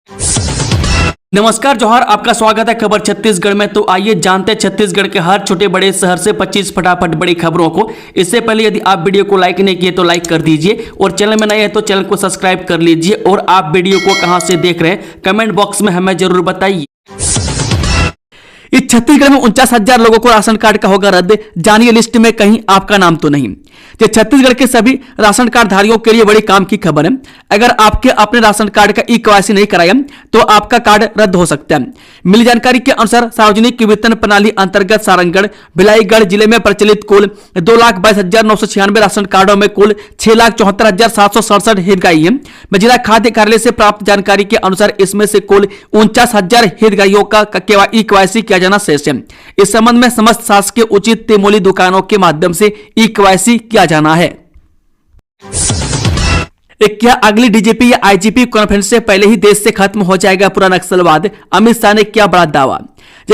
नमस्कार जोहार, आपका स्वागत है खबर छत्तीसगढ़ में। तो आइए जानते हैं छत्तीसगढ़ के हर छोटे बड़े शहर से 25 फटाफट बड़ी खबरों को। इससे पहले यदि आप वीडियो को लाइक नहीं किए तो लाइक कर दीजिए और चैनल में नए हैं तो चैनल को सब्सक्राइब कर लीजिए। और आप वीडियो को कहां से देख रहे हैं कमेंट बॉक्स में हमें जरूर बताइए। इस छत्तीसगढ़ में 49,000 लोगों को राशन कार्ड का होगा रद्द, जानिए लिस्ट में कहीं आपका नाम तो नहीं। ये छत्तीसगढ़ के सभी राशन कार्ड धारियों के लिए बड़ी काम की खबर है। अगर आपके अपने राशन कार्ड का ई-केवाईसी नहीं कराया तो आपका कार्ड रद्द हो सकता है। मिली जानकारी के अनुसार सार्वजनिक वितरण प्रणाली अंतर्गत सारंगढ़ भिलाईगढ़ जिले में प्रचलित कुल 2,22,996 राशन कार्डों में कुल 6,74,767 हितग्राही हैं। जिला खाद्य कार्यालय से प्राप्त जानकारी के अनुसार इसमें से कुल 49,000 हितग्राहियों का ई-केवाईसी किया जाना शेष है। इस संबंध में समस्त शासकीय उचित मूल्य दुकानों के माध्यम से ई-केवाईसी किया जाना है। क्या अगली डीजीपी या आईजीपी कॉन्फ्रेंस से पहले ही देश से खत्म हो जाएगा पूरा नक्सलवाद? अमित शाह ने किया बड़ा दावा।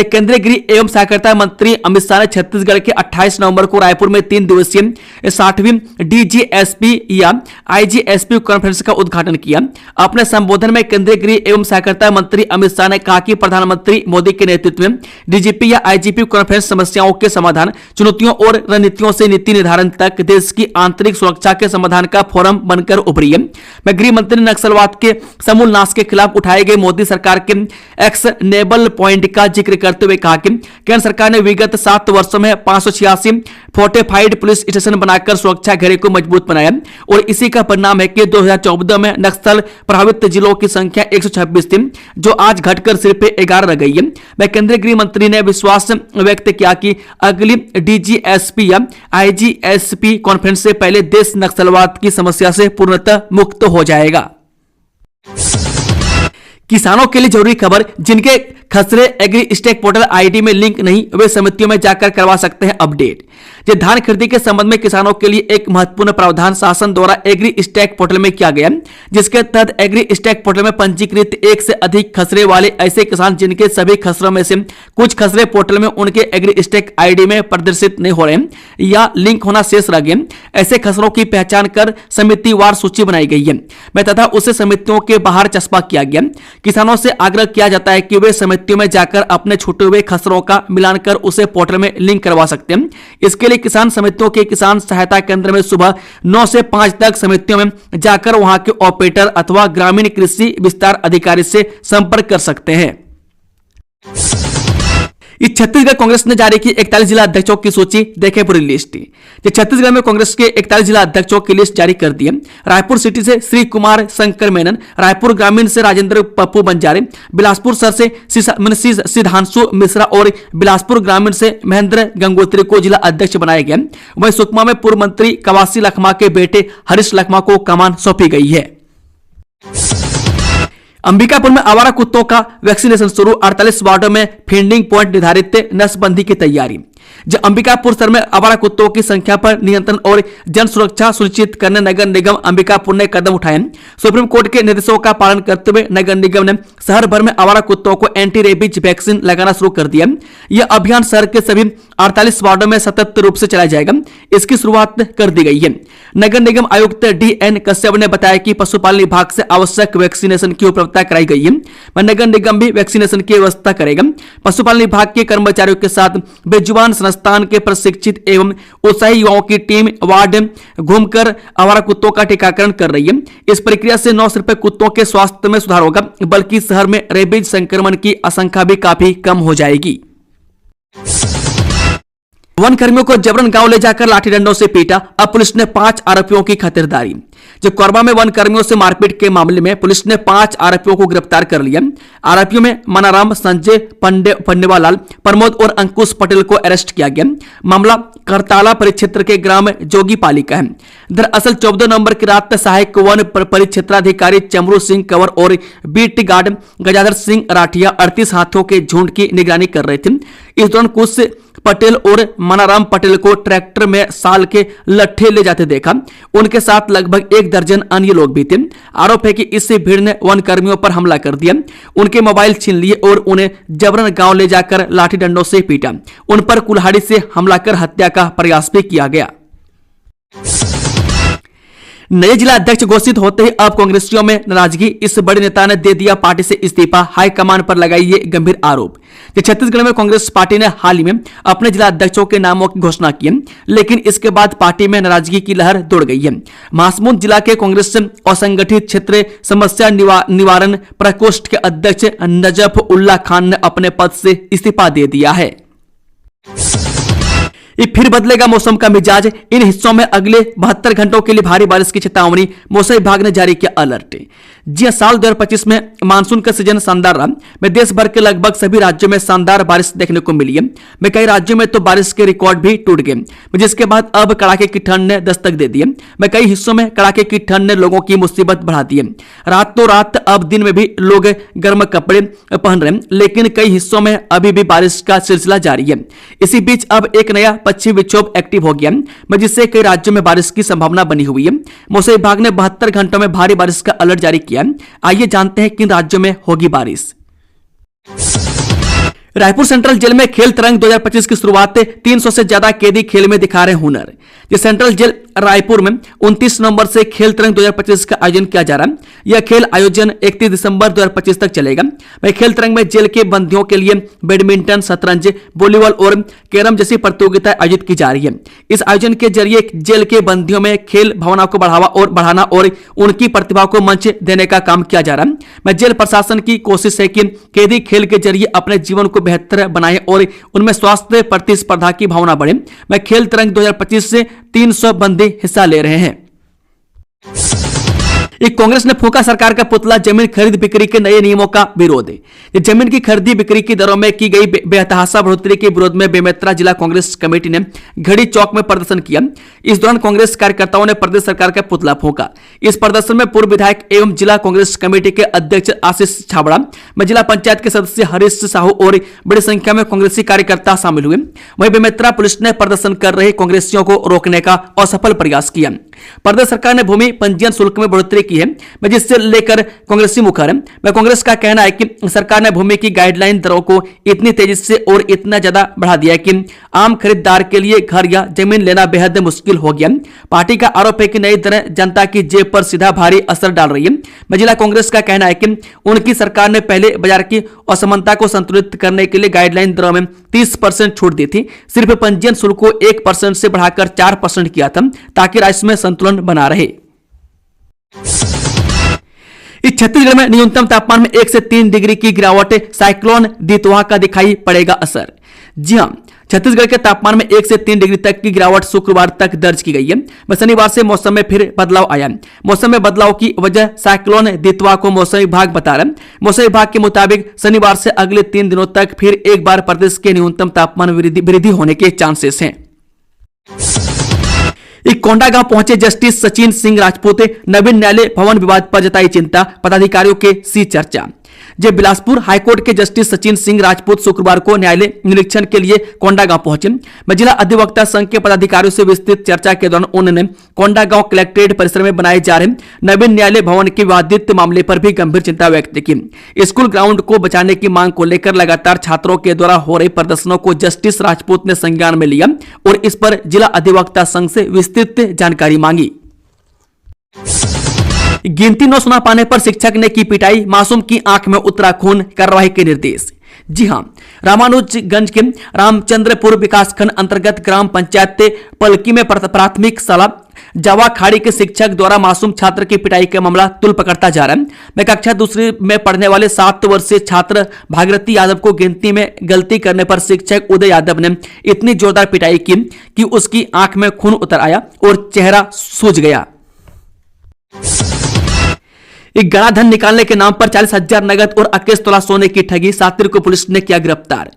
केंद्रीय गृह एवं सहकारिता मंत्री अमित शाह ने छत्तीसगढ़ के 28 नवंबर को रायपुर में 3 दिवसीय 60वीं डीजीएसपी या आईजीएसपी कॉन्फ्रेंस का उद्घाटन किया। अपने संबोधन में केंद्रीय गृह एवं सहकारिता मंत्री अमित शाह ने कहा कि प्रधानमंत्री मोदी के नेतृत्व में डीजीपी या आईजीपी कॉन्फ्रेंस समस्याओं के समाधान, चुनौतियों और रणनीतियों से नीति निर्धारण तक देश की आंतरिक सुरक्षा के समाधान का फोरम बनकर उभरी है। मैं गृह मंत्री ने नक्सलवाद के समूल नाश के खिलाफ उठाए गए मोदी सरकार के एक्शनेबल पॉइंट का जिक्र करते हुए कहा कि केंद्र सरकार ने विगत 7 वर्षों में 586 फोर्टिफाइड पुलिस स्टेशन बनाकर सुरक्षा घेरे को मजबूत बनाया और इसी का परिणाम है कि 2014 में नक्सल प्रभावित जिलों की संख्या 126 थी, जो आज घटकर सिर्फ 11 रह गई है। वह केंद्रीय गृह मंत्री ने विश्वास व्यक्त किया कि अगली डीजीएसपी या आईजीएसपी कॉन्फ्रेंस से पहले देश नक्सलवाद की समस्या से पूर्णतः मुक्त हो जाएगा। किसानों के लिए जरूरी खबर, जिनके खसरे एग्री स्टैक पोर्टल आईडी में लिंक नहीं, वे समितियों में जाकर करवा सकते हैं अपडेट। धान खरीदी के संबंध में किसानों के लिए एक महत्वपूर्ण प्रावधान शासन द्वारा एग्री स्टैक पोर्टल में किया गया, जिसके तहत एग्री स्टैक पोर्टल में पंजीकृत एक से अधिक खसरे वाले ऐसे किसान जिनके सभी खसरों में से कुछ खसरे पोर्टल में उनके एग्री स्टैक आईडी में प्रदर्शित नहीं हो रहे या लिंक होना शेष रह गए, ऐसे खसरों की पहचान कर समितिवार सूची बनाई गई है तथा उसे समितियों के बाहर चस्पा किया गया। किसानों से आग्रह किया जाता है कि वे समितियों में जाकर अपने छूटे हुए खसरों का मिलान कर उसे पोर्टल में लिंक करवा सकते हैं। इसके लिए किसान समितियों के किसान सहायता केंद्र में सुबह 9 से 5 तक समितियों में जाकर वहां के ऑपरेटर अथवा ग्रामीण कृषि विस्तार अधिकारी से संपर्क कर सकते हैं। इस छत्तीसगढ़ कांग्रेस ने जारी की 41 जिला अध्यक्षों की सूची, देखें पूरी लिस्ट। छत्तीसगढ़ में कांग्रेस के 41 जिला अध्यक्षों की लिस्ट जारी कर दी है। रायपुर सिटी से श्री कुमार शंकर मेनन, रायपुर ग्रामीण से राजेंद्र पप्पू बंजारे, बिलासपुर शहर से सिद्धांशु मिश्रा और बिलासपुर ग्रामीण से महेंद्र गंगोत्री को जिला अध्यक्ष बनाया गया। वहीं सुकमा में पूर्व मंत्री कवासी लखमा के बेटे हरीश लखमा को कमान सौंपी गई है। अंबिकापुर में आवारा कुत्तों का वैक्सीनेशन शुरू, 48 वार्डों में फीडिंग पॉइंट निर्धारित, नसबंदी की तैयारी। जब अंबिकापुर शहर में आवारा कुत्तों की संख्या पर नियंत्रण और जन सुरक्षा सुनिश्चित करने नगर निगम अंबिकापुर ने कदम उठाए। सुप्रीम कोर्ट के निर्देशों का पालन करते हुए नगर निगम ने शहर भर में आवारा कुत्तों को एंटी रेबीज वैक्सीन लगाना शुरू कर दिया। यह अभियान शहर के सभी 48 वार्डों में सतत रूप से चलाया जाएगा। इसकी शुरुआत कर दी गई है। नगर निगम आयुक्त DN कश्यप ने बताया कि पशुपालन विभाग से आवश्यक वैक्सीनेशन की उपलब्धता कराई गई है। नगर निगम भी वैक्सीनेशन की व्यवस्था करेगा। पशुपालन विभाग के कर्मचारियों के साथ बेजुबान संस्थान के प्रशिक्षित एवं उत्साही युवाओं की टीम वार्ड घूमकर आवारा कुत्तों का टीकाकरण कर रही है। इस प्रक्रिया से न सिर्फ कुत्तों के स्वास्थ्य में सुधार होगा, बल्कि शहर में रेबीज संक्रमण की आशंका भी काफी कम हो जाएगी। वन कर्मियों को जबरन गांव ले जाकर लाठी डंडों से पीटा, अब पुलिस ने 5 आरोपियों की खातिरदारी। जब कोरबा में वन कर्मियों से मारपीट के मामले में पुलिस ने 5 आरोपियों को गिरफ्तार कर लिया। आरोपियों में मनाराम, संजय पंडेवालाल, प्रमोद और अंकुश पटेल को अरेस्ट किया गया। मामला करताला परिक्षेत्र के ग्राम जोगीपाली का है। दरअसल 14 नवंबर की रात सहायक वन परिक्षेत्राधिकारी चमरू सिंह कंवर और बीट गार्ड गजाधर सिंह राठिया 38 हाथियों के झुंड की निगरानी कर रहे थे। इस दौरान कुछ पटेल और मनाराम पटेल को ट्रैक्टर में साल के लट्ठे ले जाते देखा। उनके साथ लगभग 1 दर्जन अन्य लोग भी थे। आरोप है कि इससे भीड़ ने वन कर्मियों पर हमला कर दिया, उनके मोबाइल छीन लिए और उन्हें जबरन गांव ले जाकर लाठी डंडों से पीटा। उन पर कुल्हाड़ी से हमला कर हत्या का प्रयास भी किया गया। नए जिला अध्यक्ष घोषित होते ही अब कांग्रेसियों में नाराजगी। इस बड़े नेता ने दे दिया पार्टी से इस्तीफा, हाईकमान पर लगाई ये गंभीर आरोप। छत्तीसगढ़ में कांग्रेस पार्टी ने हाल ही में अपने जिला अध्यक्षों के नामों की घोषणा की है, लेकिन इसके बाद पार्टी में नाराजगी की लहर दौड़ गई है। महासमुंद जिला के कांग्रेस असंगठित क्षेत्र समस्या निवारण प्रकोष्ठ के अध्यक्ष नजफ उल्ला खान ने अपने पद से इस्तीफा दे दिया है। फिर बदलेगा मौसम का मिजाज। इन हिस्सों में अगले 72 घंटों के लिए भारी बारिश की चेतावनी, मौसम विभाग ने जारी किया अलर्ट। जी साल 2025 में मानसून का सीजन शानदार रहा। मैं देश भर के लगभग सभी राज्यों में शानदार बारिश देखने को मिली है। मैं कई राज्यों में तो बारिश के रिकॉर्ड भी टूट गए, जिसके बाद अब कड़ाके की ठंड ने दस्तक दे दी है। मैं कई हिस्सों में कड़ाके की ठंड ने लोगों की मुसीबत बढ़ा दी है। रातों रात अब दिन में भी लोग गर्म कपड़े पहन रहे हैं, लेकिन कई हिस्सों में अभी भी बारिश का सिलसिला जारी है। इसी बीच अब एक नया पश्चिमी विक्षोभ एक्टिव हो गया, जिससे कई राज्यों में बारिश की संभावना बनी हुई है। मौसम विभाग ने 72 घंटों में भारी बारिश का अलर्ट जारी किया। आइए जानते हैं किन राज्यों में होगी बारिश। रायपुर सेंट्रल जेल में खेल तरंग 2025 की शुरुआत। 300 से ज्यादा कैदी खेल में दिखा रहे हुनर। ये सेंट्रल जेल रायपुर में 29 नवंबर से खेल तरंग 2025 का आयोजन किया जा रहा है। यह खेल आयोजन 31 दिसंबर 2025 तक चलेगा। वह खेल तरंग में जेल के बंदियों के लिए बैडमिंटन, शतरंज, वॉलीबॉल और कैरम जैसी प्रतियोगिताएं आयोजित की जा रही है। इस आयोजन के जरिए जेल के बंदियों में खेल भावना को बढ़ाना और उनकी प्रतिभा को मंच देने का काम किया जा रहा है। मैं जेल प्रशासन की कोशिश है कि कैदी खेल के जरिए अपने जीवन को बेहतर बनाए और उनमें स्वास्थ्य प्रतिस्पर्धा की भावना बढ़े। मैं खेल तरंग 2025 से 300 बंदी हिस्सा ले रहे हैं। कांग्रेस ने फूंका सरकार का पुतला, जमीन खरीद बिक्री के नए नियमों का विरोध। जमीन की खरीदी बिक्री की दरों में की गई बेतहाशा बढ़ोतरी के विरोध में बेमेतरा जिला कांग्रेस कमेटी ने घड़ी चौक में प्रदर्शन किया। इस दौरान कांग्रेस कार्यकर्ताओं ने प्रदेश सरकार का पुतला फूंका। इस प्रदर्शन में पूर्व विधायक एवं जिला कांग्रेस कमेटी के अध्यक्ष आशीष छाबड़ा, जिला पंचायत के सदस्य हरीश साहू और बड़ी संख्या में कांग्रेसी कार्यकर्ता शामिल हुए। वहीं बेमेतरा पुलिस ने प्रदर्शन कर रहे कांग्रेसियों को रोकने का असफल प्रयास किया। प्रदेश सरकार ने भूमि पंजीयन शुल्क में बढ़ोतरी की है, जिससे लेकर कांग्रेसी मुखर है। कांग्रेस का कहना है कि सरकार ने भूमि की गाइडलाइन दरों को इतनी तेजी से और इतना ज्यादा बढ़ा दिया है कि आम खरीदार के लिए घर या जमीन लेना बेहद मुश्किल हो गया। पार्टी का आरोप है कि नई दरें जनता की जेब पर सीधा भारी असर डाल रही है। जिला कांग्रेस का कहना है कि उनकी सरकार ने पहले बाजार की असमानता को संतुलित करने के लिए गाइडलाइन दरों में 30% छूट दी थी। सिर्फ पंजीयन शुल्क को 1% से बढ़ाकर 4% किया था, ताकि राज्य में संतुलन बना रहे। इस छत्तीसगढ़ में न्यूनतम तापमान में 1 से 3 डिग्री की गिरावट। साइक्लोन दितवा का दिखाई पड़ेगा असर। जी हां, छत्तीसगढ़ के तापमान में 1 से 3 डिग्री तक की गिरावट शुक्रवार तक दर्ज की गई है। शनिवार से मौसम में फिर बदलाव आया। मौसम में बदलाव की वजह साइक्लोन दितवा को मौसम विभाग बता रहा है। मौसम विभाग के मुताबिक शनिवार से अगले 3 दिनों तक फिर एक बार प्रदेश के न्यूनतम तापमान वृद्धि होने के चांसेस हैं। कोंडागांव पहुंचे जस्टिस सचिन सिंह राजपूत। नवीन न्यायालय भवन विवाद पर जताई चिंता, पदाधिकारियों के सी चर्चा। जब बिलासपुर हाईकोर्ट के जस्टिस सचिन सिंह राजपूत शुक्रवार को न्यायालय निरीक्षण के लिए कोंडागांव पहुंचे। जिला अधिवक्ता संघ के पदाधिकारियों से विस्तृत चर्चा के दौरान उन्होंने कोंडागांव कलेक्ट्रेट परिसर में बनाए जा रहे नवीन न्यायालय भवन के विवादित मामले पर भी गंभीर चिंता व्यक्त की। स्कूल ग्राउंड को बचाने की मांग को लेकर लगातार छात्रों के द्वारा हो रहे प्रदर्शनों को जस्टिस राजपूत ने संज्ञान में लिया और इस पर जिला अधिवक्ता संघ से विस्तृत जानकारी मांगी। गिनती न सुना पाने पर शिक्षक ने की पिटाई, मासूम की आंख में उतरा खून, कार्रवाई के निर्देश। जी हां, रामानुजगंज के रामचंद्रपुर विकासखंड अंतर्गत ग्राम पंचायत पलकी में प्राथमिक शाला जावा खाड़ी के शिक्षक द्वारा मासूम छात्र की पिटाई का मामला तुल पकड़ता जा रहा है। कक्षा दूसरी में पढ़ने वाले 7 वर्षीय छात्र भागीरथी यादव को गिनती में गलती करने पर शिक्षक उदय यादव ने इतनी जोरदार पिटाई की कि उसकी आंख में खून उतर आया और चेहरा सूज गया। एक गड़ा धन निकालने के नाम पर 40,000 नगद और 21 तोला सोने की ठगी, सातिर को पुलिस ने किया गिरफ्तार।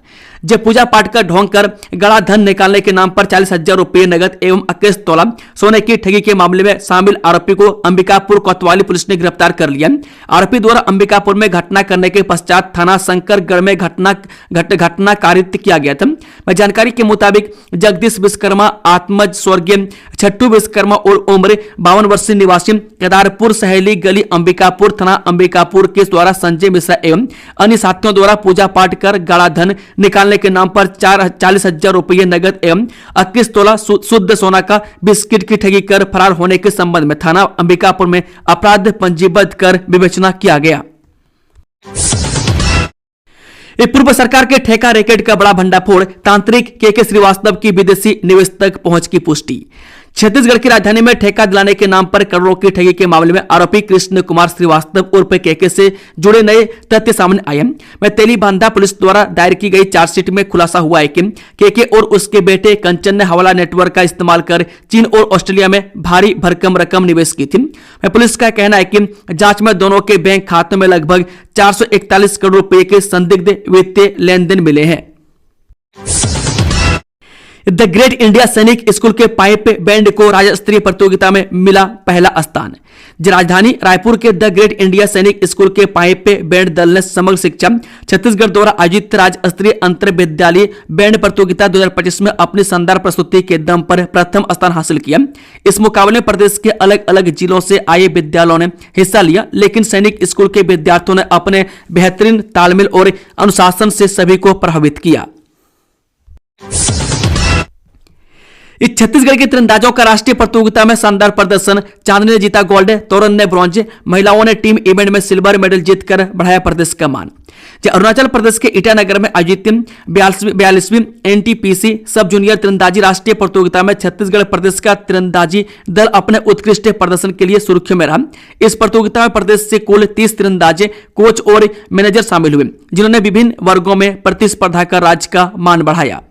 जब पूजा पाठ कर ढोंग कर गड़ा धन निकालने के नाम पर 40,000 रुपये नगद एवं 21 तोला सोने की ठगी के मामले में शामिल आरोपी को अंबिकापुर कोतवाली पुलिस ने गिरफ्तार कर लिया। आरोपी द्वारा अंबिकापुर में घटना करने के पश्चात थाना शंकरगढ़ में घटना कारित किया गया था। जानकारी के मुताबिक जगदीश विश्वकर्मा, आत्मज स्वर्गीय छट्टू विश्वकर्मा और उम्र 52 वर्षीय निवासी केदारपुर सहेली गली अंबिकापुर थाना अंबिकापुर के द्वारा संजय मिश्रा एवं अन्य साथियों द्वारा पूजा पाठ कर गड़ा धन निकालने निकालने के नाम पर 40,000 रुपये नगद एवं 21 तोला शुद्ध सोना का बिस्किट की ठगी कर फरार होने के संबंध में थाना अंबिकापुर में अपराध पंजीबद्ध कर विवेचना किया गया। पूर्व सरकार के ठेका रैकेट का बड़ा भंडाफोड़, तांत्रिक के श्रीवास्तव की विदेशी निवेश तक पहुंच की पुष्टि। छत्तीसगढ़ की राजधानी में ठेका दिलाने के नाम पर करोड़ों की ठगी के मामले में आरोपी कृष्ण कुमार श्रीवास्तव उर्फ केके से जुड़े नए तथ्य सामने आए हैं। तेलीबांधा पुलिस द्वारा दायर की गई चार्जशीट में खुलासा हुआ है कि केके और उसके बेटे कंचन ने हवाला नेटवर्क का इस्तेमाल कर चीन और ऑस्ट्रेलिया में भारी भरकम रकम निवेश की थी। पुलिस का कहना है कि जांच में दोनों के बैंक खातों में लगभग 441 करोड़ रुपए के संदिग्ध वित्तीय लेन देन मिले हैं। द ग्रेट इंडिया सैनिक स्कूल के पाइप बैंड को राज्य स्तरीय प्रतियोगिता में मिला पहला स्थान। राजधानी रायपुर के द ग्रेट इंडिया सैनिक स्कूल के पाइप बैंड दल ने समग्र शिक्षा छत्तीसगढ़ द्वारा आयोजित राज्य स्तरीय अंतर विद्यालय बैंड प्रतियोगिता 2025 में अपनी शानदार प्रस्तुति के दम पर प्रथम स्थान हासिल किया। इस मुकाबले में प्रदेश के अलग अलग जिलों से आए विद्यालयों ने हिस्सा लिया, लेकिन सैनिक स्कूल के विद्यार्थियों ने अपने बेहतरीन तालमेल और अनुशासन से सभी को प्रभावित किया। इस छत्तीसगढ़ के तीरंदाजों का राष्ट्रीय प्रतियोगिता में शानदार प्रदर्शन, चांदनी ने जीता गोल्ड, तोरन ने ब्रॉन्ज, महिलाओं ने टीम इवेंट में सिल्वर मेडल जीतकर बढ़ाया प्रदेश का मान। अरुणाचल प्रदेश के ईटानगर में आयोजित 42वीं एनटीपीसी सब जूनियर तीरंदाजी राष्ट्रीय प्रतियोगिता में छत्तीसगढ़ प्रदेश का तीरंदाजी दल अपने उत्कृष्ट प्रदर्शन के लिए सुर्खियों में रहा। इस प्रतियोगिता में प्रदेश से कुल 30 तीरंदाजे, कोच और मैनेजर शामिल हुए, जिन्होंने विभिन्न वर्गों में प्रतिस्पर्धा कर राज्य का मान बढ़ाया।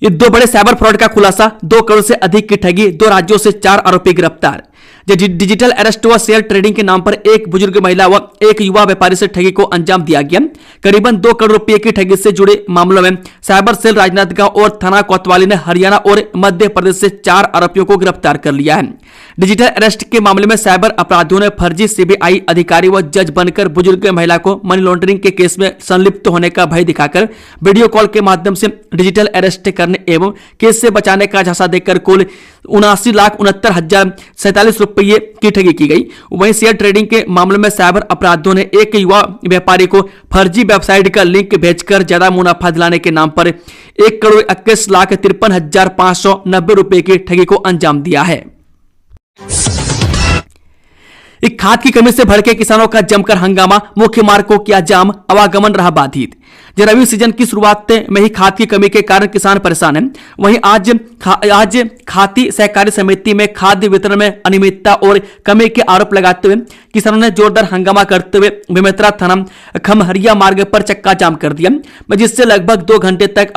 ये 2 बड़े साइबर फ्रॉड का खुलासा, 2 करोड़ से अधिक की ठगी, 2 राज्यों से 4 आरोपी गिरफ्तार। डिजिटल अरेस्ट व शेयर ट्रेडिंग के नाम पर एक बुजुर्ग महिला व एक युवा व्यापारी से ठगी को अंजाम दिया गया। करीबन 2 करोड़ रुपए की ठगी से जुड़े मामलों में साइबर सेल राजनांदगांव और थाना कोतवाली ने हरियाणा और मध्य प्रदेश से 4 आरोपियों को गिरफ्तार कर लिया है। डिजिटल अरेस्ट के मामले में साइबर अपराधियों ने फर्जी सीबीआई अधिकारी व जज बनकर बुजुर्ग महिला को मनी लॉन्ड्रिंग के केस में संलिप्त होने का भय दिखाकर वीडियो कॉल के माध्यम से डिजिटल अरेस्ट करने एवं केस से बचाने का झांसा देकर कुल 79,69,047 रुपये की ठगी की गई। वहीं शेयर ट्रेडिंग के मामले में साइबर अपराधियों ने एक युवा व्यापारी को फर्जी वेबसाइट का लिंक भेजकर ज्यादा मुनाफा दिलाने के नाम पर 1,21,53,590 रुपए की ठगी को अंजाम दिया है। खाद की कमी से भड़के किसानों का जमकर हंगामा, मुख्य मार्ग को किया जाम, आवागमन रहा बाधित। रबी सीजन की शुरुआत में ही खाद की कमी के कारण किसान परेशान हैं। वहीं आज खाती सहकारी समिति में खाद्य वितरण में अनियमितता और कमी के आरोप लगाते हुए किसानों ने जोरदार हंगामा करते हुए बेमेतरा थाना खमहरिया मार्ग पर चक्का जाम कर दिया, जिससे लगभग 2 घंटे तक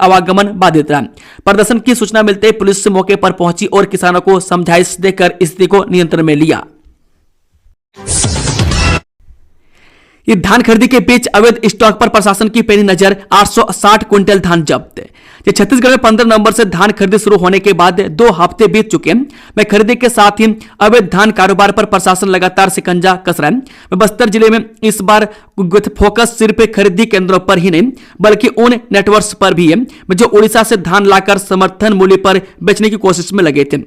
आवागमन बाधित रहा। प्रदर्शन की सूचना मिलते ही पुलिस मौके पर पहुंची और किसानों को समझाइश देकर स्थिति को नियंत्रण में लिया। ये धान खरीदी के बीच अवैध स्टॉक पर प्रशासन की पैनी नजर, 860 क्विंटल धान जब्त। छत्तीसगढ़ में 15 नवंबर से धान खरीदी शुरू होने के बाद 2 हफ्ते बीत चुके हैं। मैं खरीदी के साथ ही अवैध धान कारोबार पर प्रशासन लगातार शिकंजा कस रहा है। बस्तर जिले में इस बार फोकस सिर्फ खरीदी केंद्रों पर ही नहीं बल्कि उन नेटवर्क्स पर भी है जो उड़ीसा से धान लाकर समर्थन मूल्य पर बेचने की कोशिश में लगे थे।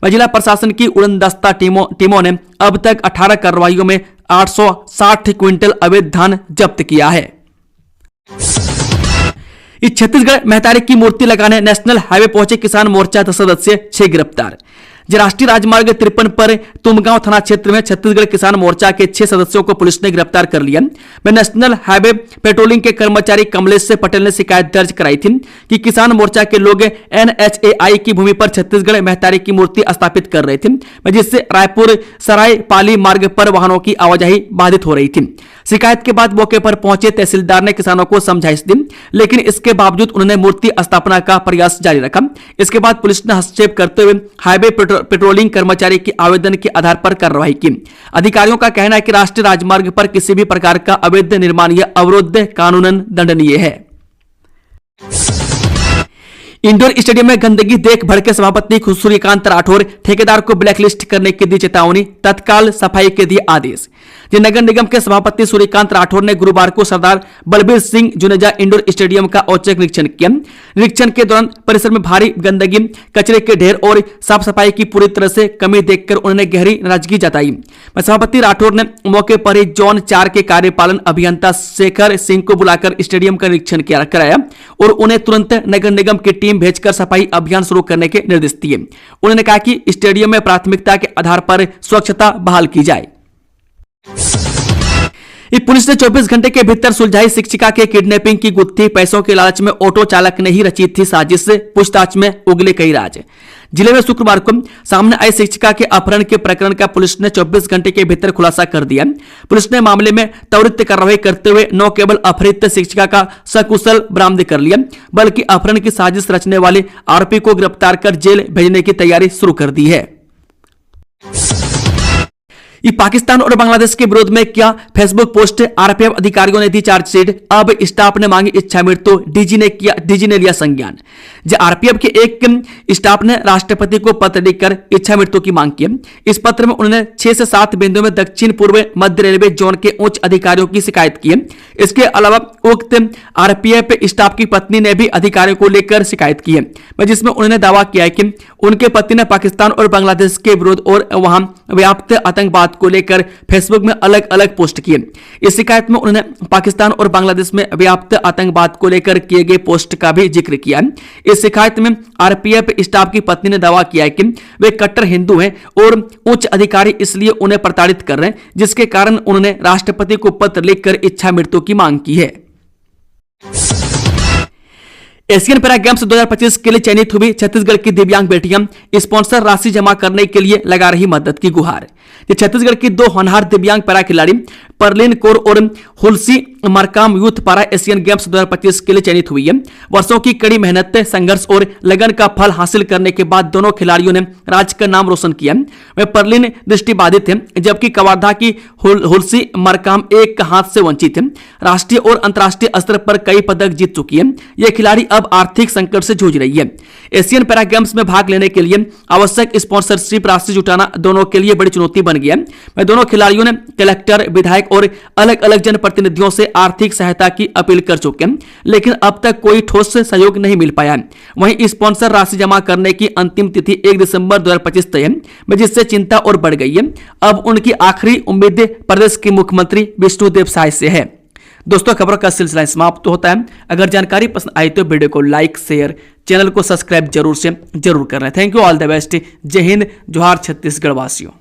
जिला प्रशासन की उड़नदस्ता टीमों ने अब तक 18 कार्रवाइयों में 860 क्विंटल अवैध धान जब्त किया है। इस छत्तीसगढ़ महतारी की मूर्ति लगाने नेशनल हाईवे पहुंचे किसान मोर्चा सदस्य 6 गिरफ्तार। राष्ट्रीय राजमार्ग 53 पर तुमगांव थाना क्षेत्र में छत्तीसगढ़ किसान मोर्चा के 6 सदस्यों को पुलिस ने गिरफ्तार कर लिया। नेशनल हाईवे पेट्रोलिंग के कर्मचारी कमलेश पटेल ने शिकायत दर्ज कराई थी कि किसान मोर्चा के लोग NHAI की भूमि पर छत्तीसगढ़ महतारी की मूर्ति स्थापित कर रहे थे, जिससे रायपुर सराय पाली मार्ग पर वाहनों की आवाजाही बाधित हो रही थी। शिकायत के बाद मौके पर पहुंचे तहसीलदार ने किसानों को समझाइश दी, लेकिन इसके बावजूद उन्होंने मूर्ति स्थापना का प्रयास जारी रखा। इसके बाद पुलिस ने हस्तक्षेप करते हुए हाईवे पेट्रोलिंग कर्मचारी के आवेदन के आधार पर कार्रवाई की। अधिकारियों का कहना है कि राष्ट्रीय राजमार्ग पर किसी भी प्रकार का अवैध निर्माण या अवरोध कानूनन दंडनीय है। इंडोर स्टेडियम में गंदगी देख भड़के सभापति सूर्यकांत राठौर, ठेकेदार को ब्लैकलिस्ट करने की दी चेतावनी, तत्काल सफाई के दिए आदेश। नगर निगम के सभापति सूर्यकांत राठौर ने गुरुवार को सरदार बलबीर सिंह जुनेजा इंडोर स्टेडियम का औचक निरीक्षण किया। निरीक्षण के दौरान परिसर में भारी गंदगी, कचरे के ढेर और साफ सफाई की पूरी तरह से कमी देखकर उन्होंने गहरी नाराजगी जताई। सभापति राठौर ने मौके पर ही जोन 4 के कार्यपालन अभियंता शेखर सिंह को बुलाकर स्टेडियम का निरीक्षण कराया और उन्हें तुरंत नगर निगम की टीम भेजकर सफाई अभियान शुरू करने के निर्देश दिए। उन्होंने कहा कि स्टेडियम में प्राथमिकता के आधार पर स्वच्छता बहाल की जाए। पुलिस ने 24 घंटे के भीतर सुलझाई शिक्षिका के किडनैपिंग की गुत्थी, पैसों के लालच में ऑटो चालक ने ही रची थी साजिश, पूछताछ में उगले कई राज। जिले में शुक्रवार को सामने आई शिक्षिका के अपहरण के प्रकरण का पुलिस ने 24 घंटे के भीतर खुलासा कर दिया। पुलिस ने मामले में त्वरित कार्रवाई करते हुए न केवल अपहरित शिक्षिका का सकुशल बरामद कर लिया, बल्कि अपहरण की साजिश रचने वाले आरोपी को गिरफ्तार कर जेल भेजने की तैयारी शुरू कर दी है। पाकिस्तान और बांग्लादेश के विरोध में क्या फेसबुक पोस्ट, आरपीएफ अधिकारियों ने दी चार्जशीट, अब स्टाफ ने मांगी इच्छा मृत्यु, डीजी ने लिया संज्ञान। आरपीएफ के एक स्टाफ ने राष्ट्रपति को पत्र लिखकर इच्छा मृत्यु की मांग की। इस पत्र में उन्होंने 6 से 7 बिंदुओं में दक्षिण पूर्व मध्य रेलवे जोन के उच्च अधिकारियों की शिकायत की। इसके अलावा उक्त आरपीएफ स्टाफ की पत्नी ने भी अधिकारियों को लेकर शिकायत की है, जिसमें उन्होंने दावा किया है कि उनके पति ने पाकिस्तान और बांग्लादेश के विरोध और वहां व्याप्त आतंकवाद को लेकर फेसबुक में अलग अलग पोस्ट किए। इस शिकायत में उन्होंने पाकिस्तान और बांग्लादेश में व्याप्त आतंकवाद को लेकर किए गए पोस्ट का भी जिक्र किया। इस शिकायत में आरपीएफ स्टाफ की पत्नी ने दावा किया है कि वे कट्टर हिंदू हैं और उच्च अधिकारी इसलिए उन्हें प्रताड़ित कर रहे हैं, जिसके कारण उन्होंने राष्ट्रपति को पत्र लिखकर इच्छा मृत्यु की मांग की है। एशियन पैरा गेम्स 2025 के लिए चयनित हुई छत्तीसगढ़ की दिव्यांग बेटियां, स्पॉन्सर राशि जमा करने के लिए लगा रही मदद की गुहार। छत्तीसगढ़ की 2 होनहार दिव्यांग पैरा खिलाड़ी परलीन कौर और Hulsi Markam youth para Asian games 2025 के लिए चयनित हुई है। वर्षों की कड़ी मेहनत, संघर्ष और लगन का फल हासिल करने के बाद दोनों खिलाड़ियों ने राज्य का नाम रोशन किया। वे परलीन दृष्टिबाधित थे, जबकि कवर्धा की हुलसी मरकाम एक हाथ से वंचित है। राष्ट्रीय और अंतर्राष्ट्रीय स्तर पर कई पदक जीत चुकी है। यह खिलाड़ी अब आर्थिक संकट से जूझ रही है। एशियन पैरा गेम्स में भाग लेने के लिए आवश्यक स्पॉन्सरशिप राशि जुटाना दोनों के लिए बड़ी चुनौती बन गया है। दोनों खिलाड़ियों ने कलेक्टर, विधायक और अलग अलग जनप्रतिनिधियों से आर्थिक सहायता की अपील कर चुके हैं, लेकिन अब तक कोई ठोस सहयोग नहीं मिल पाया। वहीं स्पॉन्सर राशि जमा करने की अंतिम तिथि 1 दिसंबर 2025 तय है, जिससे चिंता और बढ़ गई है। अब उनकी आखिरी उम्मीद प्रदेश के मुख्यमंत्री विष्णुदेव साय से है। दोस्तों, खबरों का सिलसिला समाप्त होता है। अगर जानकारी पसंद आई तो वीडियो को लाइक, शेयर, चैनल को सब्सक्राइब जरूर कर लें। Thank you, all the best. जय हिंद, जोहार छत्तीसगढ़ वासियों।